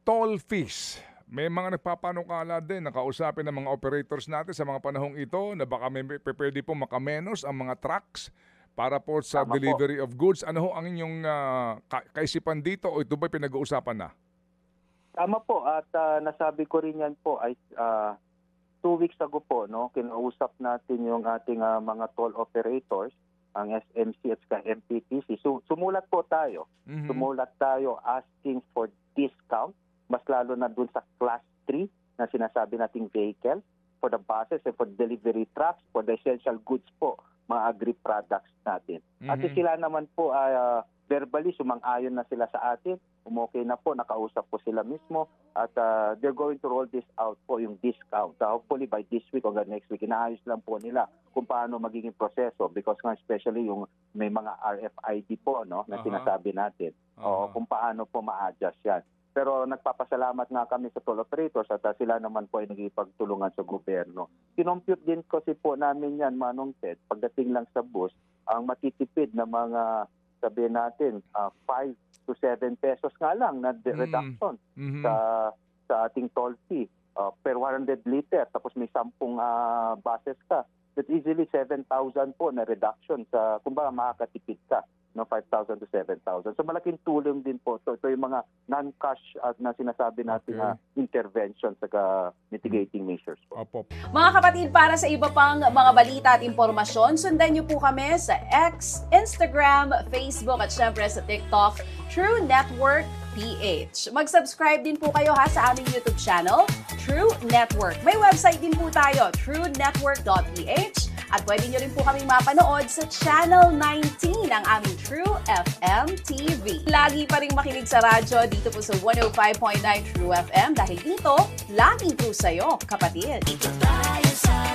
toll fees. May mga nagpapanukala din, nakausapin ng mga operators natin sa mga panahong ito na baka may pwede pong makamenos ang mga trucks para po sa Tama po. delivery of goods. Ano ho ang inyong kaisipan dito o ito ba pinag-uusapan na? Tama po at nasabi ko rin yan po ay 2 weeks ago po, no, kinausap natin yung ating mga toll operators, ang SMC at saka MPTC. Sumulat po tayo. Sumulat tayo asking for discount, mas lalo na dun sa class 3 na sinasabi nating vehicle, for the buses and for delivery trucks, for the essential goods po, mga agri-products natin. At sila naman po verbally sumang-ayon na sila sa atin. Okay na po, nakausap po sila mismo at they're going to roll this out po yung discount. Hopefully by this week or next week, inaayos lang po nila kung paano magiging proseso because nga especially yung may mga RFID po, no, na sinasabi natin. O kung paano po ma-adjust yan. Pero nagpapasalamat nga kami sa toll operators at sila naman po ay nagipagtulungan sa gobyerno. Kinompute din kasi po namin yan, Manong Ted, pagdating lang sa bus, ang matitipid na mga, sabihin natin, 5 to 7 pesos nga lang na reduction sa ating toll fee per 100 liter. Tapos may 10 buses ka. That's easily 7,000 po na reduction sa, kumbaga makakatipid ka. No, 5,000 to 7,000. So malaking tulong din po. So ito yung mga non-cash na sinasabi natin na intervention sa mitigating measures po. Opo. Mga kapatid, para sa iba pang mga balita at impormasyon, sundan niyo po kami sa X, Instagram, Facebook at syempre sa TikTok, True Network PH. Mag-subscribe din po kayo sa aming YouTube channel, True Network. May website din po tayo, truenetwork.ph. At pwede nyo rin po kaming mapanood sa Channel 19 ng aming True FM TV. Lagi pa rin makinig sa radyo dito po sa 105.9 True FM dahil dito, laging true sa'yo, kapatid. Dito tayo sa